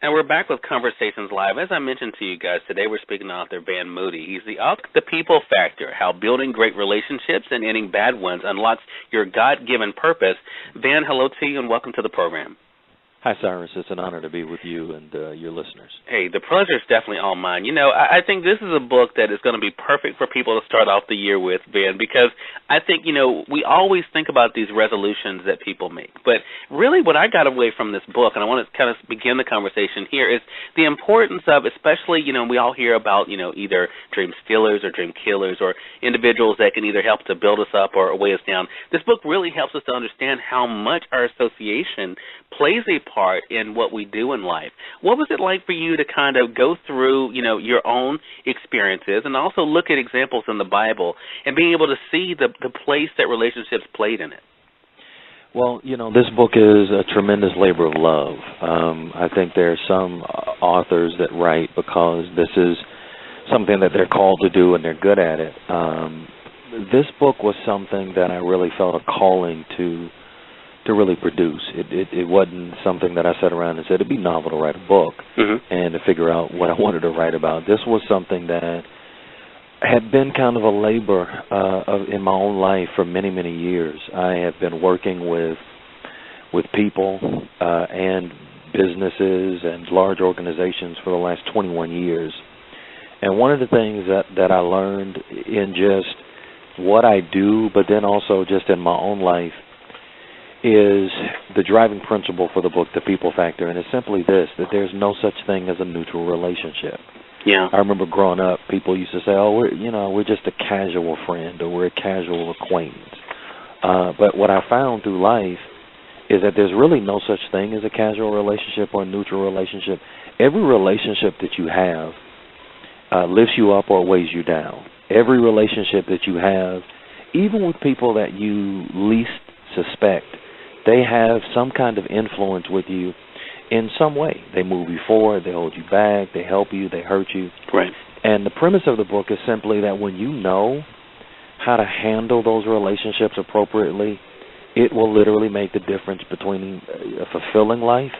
And we're back with Conversations Live. As I mentioned to you guys, today we're speaking to author Van Moody. He's the author of The People Factor, How Building Great Relationships and Ending Bad Ones Unlocks Your God-Given Purpose. Van, hello to you and welcome to the program. Hi, Cyrus. It's an honor to be with you and your listeners. Hey, the pleasure is definitely all mine. You know, I think this is a book that is going to be perfect for people to start off the year with, Van, because I think, you know, we always think about these resolutions that people make. But really what I got away from this book, and I want to kind of begin the conversation here, is the importance of, especially, you know, we all hear about, you know, either dream stealers or dream killers or individuals that can either help to build us up or weigh us down. This book really helps us to understand how much our association plays a part in what we do in life. What was it like for you to kind of go through, you know, your own experiences and also look at examples in the Bible and being able to see the place that relationships played in it? Well, you know, this book is a tremendous labor of love. I think there are some authors that write because this is something that they're called to do and they're good at it. This book was something that I really felt a calling to really produce. It wasn't something that I sat around and said it'd be novel to write a book and to figure out what I wanted to write about. This was something that had been kind of a labor in my own life for many, many years. I have been working with people and businesses and large organizations for the last 21 years. And one of the things that I learned in just what I do, but then also just in my own life, is the driving principle for the book, The People Factor, and it's simply this, that there's no such thing as a neutral relationship. Yeah. I remember growing up, people used to say, oh, we're just a casual friend or we're a casual acquaintance. But what I found through life is that there's really no such thing as a casual relationship or a neutral relationship. Every relationship that you have lifts you up or weighs you down. Every relationship that you have, even with people that you least suspect, they have some kind of influence with you in some way. They move you forward, they hold you back, they help you, they hurt you. Right. And the premise of the book is simply that when you know how to handle those relationships appropriately, it will literally make the difference between a fulfilling life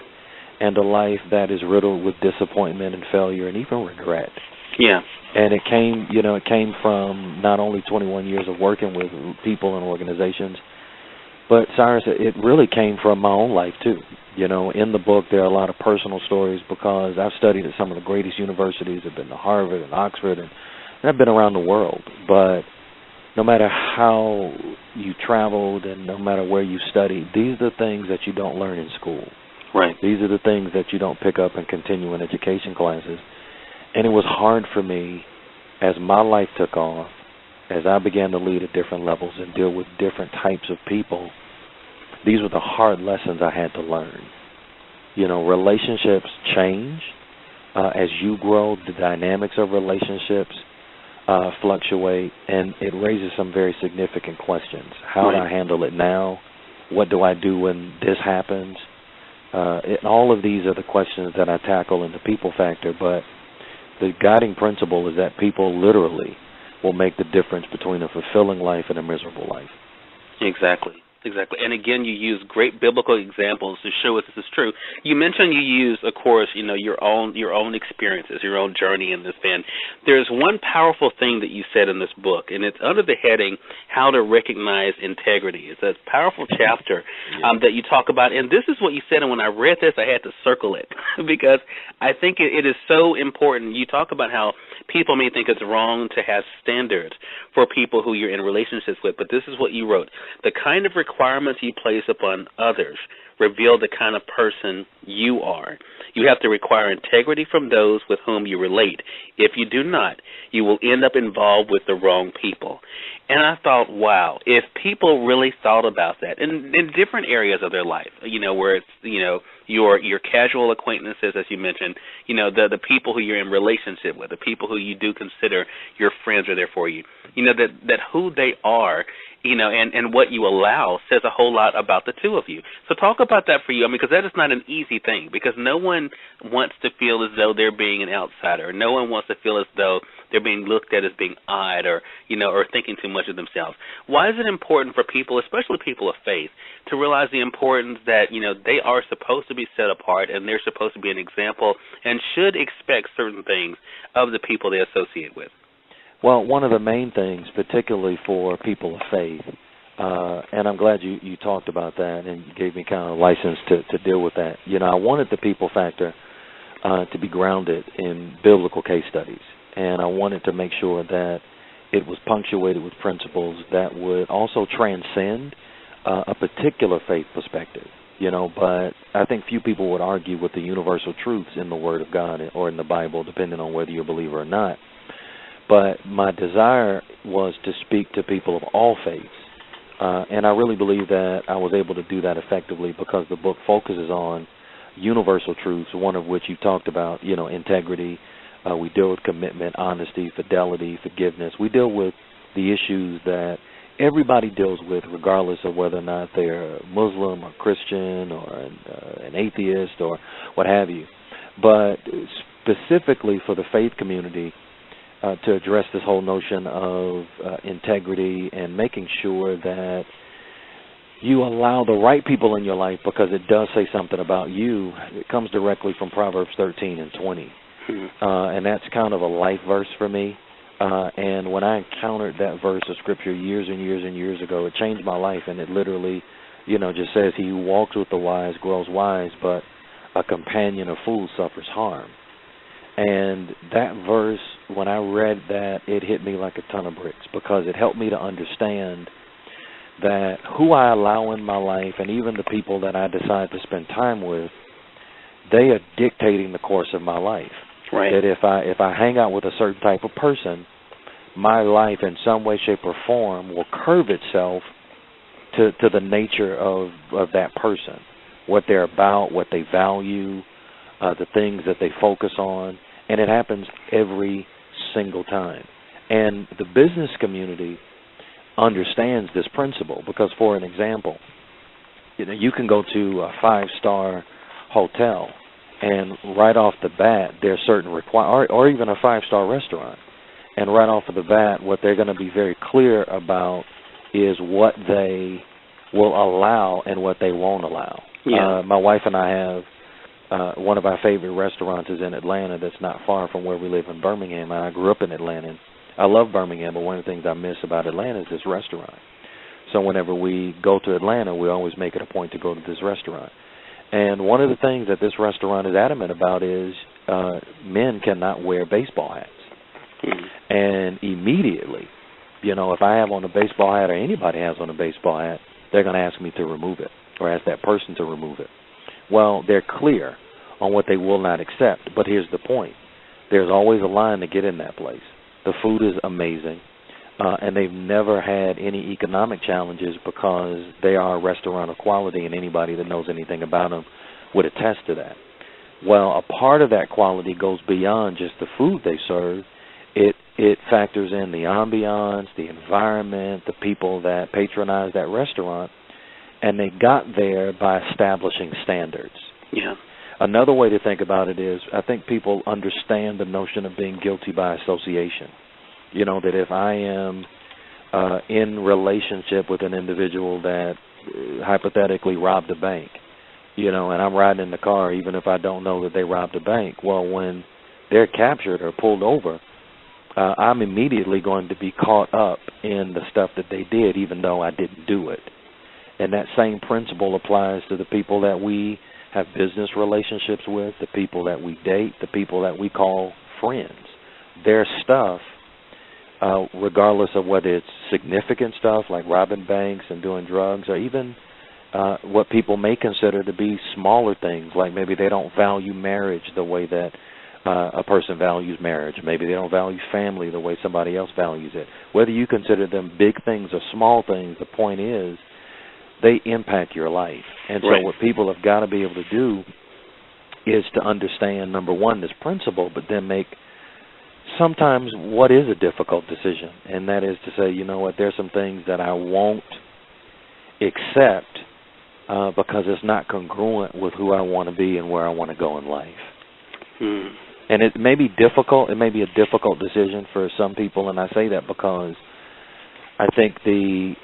and a life that is riddled with disappointment and failure and even regret. Yeah. And it came from not only 21 years of working with people and organizations, but, Cyrus, it really came from my own life, too. You know, in the book, there are a lot of personal stories because I've studied at some of the greatest universities. I've been to Harvard and Oxford, and I've been around the world. But no matter how you traveled and no matter where you studied, these are the things that you don't learn in school. Right. These are the things that you don't pick up in continuing education classes. And it was hard for me as my life took off, as I began to lead at different levels and deal with different types of people. These were the hard lessons I had to learn. You know, relationships change. As you grow, the dynamics of relationships fluctuate, and it raises some very significant questions. How do I handle it now? What do I do when this happens? All of these are the questions that I tackle in the People Factor, but the guiding principle is that people literally will make the difference between a fulfilling life and a miserable life. Exactly. Exactly. And again, you use great biblical examples to show us this is true. You mentioned you use, of course, you know, your own experiences, your own journey in this band. There's one powerful thing that you said in this book, and it's under the heading, How to Recognize Integrity. It's a powerful chapter that you talk about. And this is what you said, and when I read this, I had to circle it because I think it is so important. You talk about how people may think it's wrong to have standards for people who you're in relationships with, but this is what you wrote. The kind of requirements you place upon others reveal the kind of person you are. You have to require integrity from those with whom you relate. If you do not, you will end up involved with the wrong people. And I thought, wow, if people really thought about that in different areas of their life, you know, where it's, you know, your casual acquaintances, as you mentioned, you know, the people who you're in relationship with, the people who you do consider your friends are there for you, you know, that who they are and what you allow says a whole lot about the two of you. So talk about that for you. I mean, because that is not an easy thing, because no one wants to feel as though they're being an outsider. No one wants to feel as though they're being looked at as being odd or thinking too much of themselves. Why is it important for people, especially people of faith, to realize the importance that, they are supposed to be set apart and they're supposed to be an example and should expect certain things of the people they associate with? Well, one of the main things, particularly for people of faith, and I'm glad you talked about that and you gave me kind of a license to deal with that. I wanted the people factor to be grounded in biblical case studies, and I wanted to make sure that it was punctuated with principles that would also transcend a particular faith perspective. But I think few people would argue with the universal truths in the Word of God or in the Bible, depending on whether you're a believer or not. But my desire was to speak to people of all faiths. And I really believe that I was able to do that effectively because the book focuses on universal truths, one of which you talked about, integrity. We deal with commitment, honesty, fidelity, forgiveness. We deal with the issues that everybody deals with, regardless of whether or not they're Muslim or Christian or an atheist or what have you. But specifically for the faith community, to address this whole notion of integrity and making sure that you allow the right people in your life, because it does say something about you. It comes directly from Proverbs 13 and 20. And that's kind of a life verse for me. And when I encountered that verse of Scripture years and years and years ago, it changed my life. And it literally, just says, he who walks with the wise grows wise, but a companion of fools suffers harm. And that verse, when I read that, it hit me like a ton of bricks, because it helped me to understand that who I allow in my life, and even the people that I decide to spend time with, they are dictating the course of my life. Right. That if I hang out with a certain type of person, my life in some way, shape, or form will curve itself to the nature of that person, what they're about, what they value, the things that they focus on. And it happens every single time. And the business community understands this principle because, for an example, you can go to a 5-star hotel and right off the bat there are certain requirements, or even a 5-star restaurant, and right off of the bat what they're going to be very clear about is what they will allow and what they won't allow. Yeah. My wife and I have one of our favorite restaurants is in Atlanta that's not far from where we live in Birmingham. I grew up in Atlanta. I love Birmingham, but one of the things I miss about Atlanta is this restaurant. So whenever we go to Atlanta, we always make it a point to go to this restaurant. And one of the things that this restaurant is adamant about is men cannot wear baseball hats. And immediately, if I have on a baseball hat or anybody has on a baseball hat, they're going to ask me to remove it or ask that person to remove it. Well, they're clear on what they will not accept, but here's the point. There's always a line to get in that place. The food is amazing, and they've never had any economic challenges because they are a restaurant of quality, and anybody that knows anything about them would attest to that. Well, a part of that quality goes beyond just the food they serve. It factors in the ambiance, the environment, the people that patronize that restaurant, and they got there by establishing standards. Yeah. Another way to think about it is I think people understand the notion of being guilty by association. That if I am in relationship with an individual that hypothetically robbed a bank, and I'm riding in the car, even if I don't know that they robbed a bank, well, when they're captured or pulled over, I'm immediately going to be caught up in the stuff that they did, even though I didn't do it. And that same principle applies to the people that we have business relationships with, the people that we date, the people that we call friends. Their stuff, regardless of whether it's significant stuff like robbing banks and doing drugs, or even what people may consider to be smaller things, like maybe they don't value marriage the way that a person values marriage. Maybe they don't value family the way somebody else values it. Whether you consider them big things or small things, the point is they impact your life. And so what people have got to be able to do is to understand, number one, this principle, but then make sometimes what is a difficult decision, and that is to say, you know what, there's some things that I won't accept because it's not congruent with who I want to be and where I want to go in life. And it may be difficult. It may be a difficult decision for some people, and I say that because I think the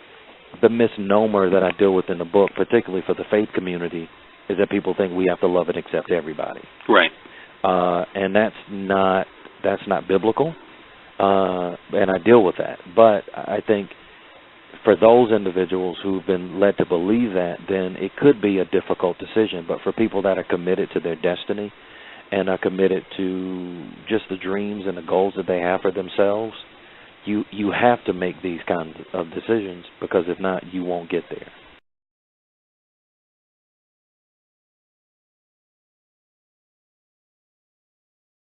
misnomer that I deal with in the book, particularly for the faith community, is that people think we have to love and accept everybody. Right. And that's not biblical, and I deal with that. But I think for those individuals who've been led to believe that, then it could be a difficult decision. But for people that are committed to their destiny and are committed to just the dreams and the goals that they have for themselves, you have to make these kinds of decisions, because if not, you won't get there.